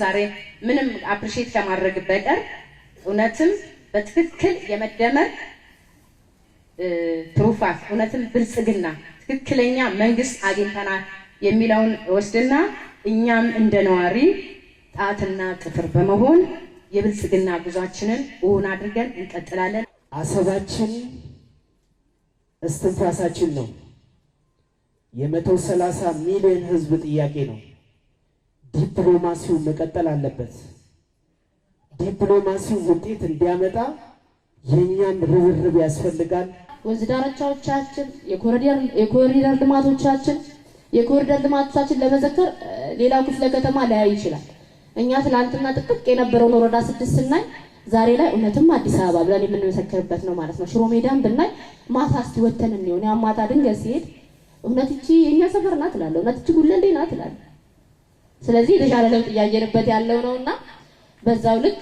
ዛሬ ምንም አፕሪሺየት ከማድረግ በቀር እውነትም በትክክል የመደመር ትሩፋት እውነትም ብልጽግና ትክክለኛ መንግስት አግኝተናል የሚለውን ወስድና እኛም እንደ ነዋሪ ጣትና ጥፍር በመሆን የብልጽግና ጉዟችንን እውን አድርገን እንቀጥላለን። አሰባችን እስትንፋሳችን ነው። የ130 ሚሊዮን ህዝብ ጥያቄ ነው። ዲፕሎማሲው መቀጠል አለበት። ዲፕሎማሲው ውጤት እንዲያመጣ የኛም ርብርብ ያስፈልጋል። ወንዝ ዳርቻዎቻችን፣ የኮሪደር ልማቶቻችን ለመዘከር ሌላው ክፍለ ከተማ ሊያይ ይችላል። እኛ ትላንትና ጥቅጥቅ የነበረውን ወረዳ 6 ስናይ ዛሬ ላይ እውነትም አዲስ አበባ ብለን የምንመሰክርበት ነው ማለት ነው። ሽሮ ሜዳን ብናይ ማታ እስቲ ወተን እንየው ያ ማታ ድንገት ሲሄድ እውነት እቺ የኛ ሰፈር ናት እላለሁ፣ እውነት እቺ ጉለሌ ናት እላለሁ። ስለዚህ የተሻለ ለውጥ እያየንበት ያለው ነውና በዛው ልክ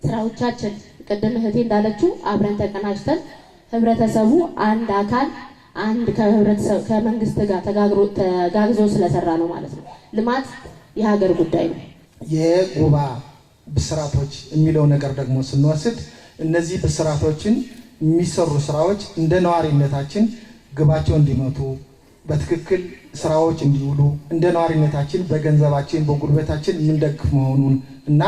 ስራዎቻችን ቅድም እህቴ እንዳለችው አብረን ተቀናጅተን ህብረተሰቡ አንድ አካል አንድ ከመንግስት ጋር ተጋግዞ ስለሰራ ነው ማለት ነው። ልማት የሀገር ጉዳይ ነው። የጉባ ብስራቶች የሚለው ነገር ደግሞ ስንወስድ እነዚህ ብስራቶችን የሚሰሩ ስራዎች እንደ ነዋሪነታችን ግባቸው እንዲመቱ በትክክል ስራዎች እንዲውሉ እንደ ነዋሪነታችን በገንዘባችን በጉልበታችን የምንደግፍ መሆኑን እና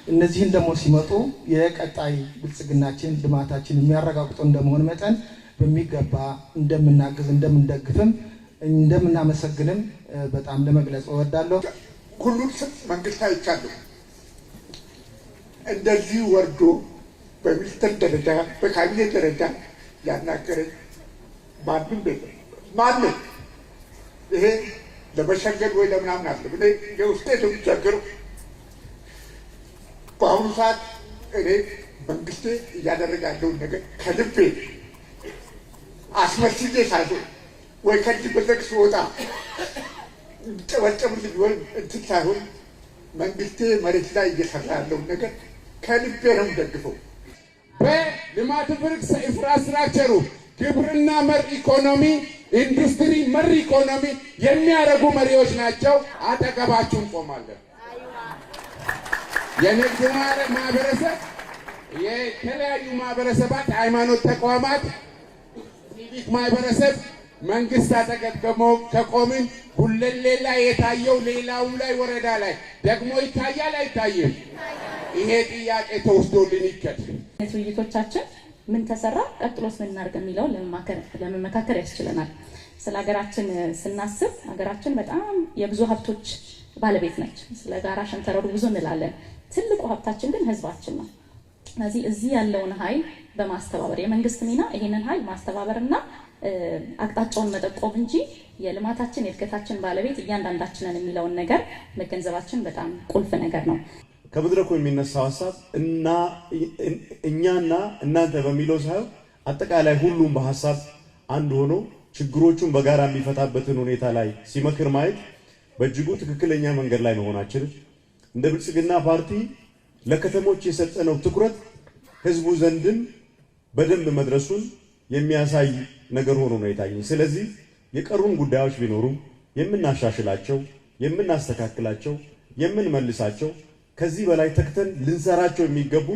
እነዚህን ደግሞ ሲመጡ የቀጣይ ብልጽግናችን ልማታችን የሚያረጋግጡ እንደመሆን መጠን በሚገባ እንደምናግዝ እንደምንደግፍም እንደምናመሰግንም በጣም ለመግለጽ እወዳለሁ። ሁሉን መንግስት አይቻለሁ እንደዚህ ወርዶ በሚኒስትር ደረጃ በካቢኔ ደረጃ ያናገረኝ ማንም ይሄ ለመሸገድ ወይ ለምናምን አለ እኔ የውስጤ የሚቸግር በአሁኑ ሰዓት እኔ መንግስቴ እያደረገ ያለውን ነገር ከልቤ አስመስዬ ሳይሆን ወይ ከዚህ በዘግ ስወጣ ጨበጨብልኝ ወይ እንትን ሳይሆን መንግስቴ መሬት ላይ እየሰራ ያለውን ነገር ከልቤ ነው ደግፈው። በልማት ብርክስ ኢንፍራስትራክቸሩ ግብርና መር ኢኮኖሚ ኢንዱስትሪ መር ኢኮኖሚ የሚያደርጉ መሪዎች ናቸው። አጠገባችሁ እንቆማለን። የንግድ ማህበረሰብ፣ የተለያዩ ማህበረሰባት፣ ሃይማኖት ተቋማት፣ ሲቪክ ማህበረሰብ መንግስት አጠገብ ከቆምን ጉለሌ ላይ የታየው ሌላውም ላይ ወረዳ ላይ ደግሞ ይታያል አይታይም? ይሄ ጥያቄ ተወስዶልን ይከድ። ውይይቶቻችን ምን ተሰራ ቀጥሎስ ምን እናድርግ የሚለውን ለመመካከር ያስችለናል። ስለ ሀገራችን ስናስብ ሀገራችን በጣም የብዙ ሀብቶች ባለቤት ነች። ስለ ጋራ ሸንተረሩ ብዙ እንላለን። ትልቁ ሀብታችን ግን ህዝባችን ነው። ስለዚህ እዚህ ያለውን ኃይል በማስተባበር የመንግስት ሚና ይሄንን ኃይል ማስተባበርና አቅጣጫውን መጠቆም እንጂ የልማታችን የእድገታችን ባለቤት እያንዳንዳችንን የሚለውን ነገር መገንዘባችን በጣም ቁልፍ ነገር ነው። ከመድረኩ የሚነሳው ሀሳብ እኛና እናንተ በሚለው ሳይሆን አጠቃላይ ሁሉም በሀሳብ አንድ ሆኖ ችግሮቹን በጋራ የሚፈታበትን ሁኔታ ላይ ሲመክር ማየት በእጅጉ ትክክለኛ መንገድ ላይ መሆናችን እንደ ብልጽግና ፓርቲ ለከተሞች የሰጠነው ትኩረት ህዝቡ ዘንድም በደንብ መድረሱን የሚያሳይ ነገር ሆኖ ነው የታየኝ። ስለዚህ የቀሩን ጉዳዮች ቢኖሩም የምናሻሽላቸው፣ የምናስተካክላቸው፣ የምንመልሳቸው ከዚህ በላይ ተክተን ልንሰራቸው የሚገቡ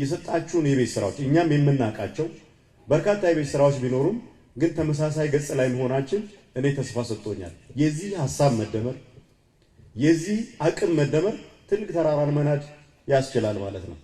የሰጣችሁን የቤት ስራዎች እኛም የምናውቃቸው በርካታ የቤት ስራዎች ቢኖሩም ግን ተመሳሳይ ገጽ ላይ መሆናችን እኔ ተስፋ ሰጥቶኛል። የዚህ ሐሳብ መደመር የዚህ አቅም መደመር ትልቅ ተራራን መናድ ያስችላል ማለት ነው።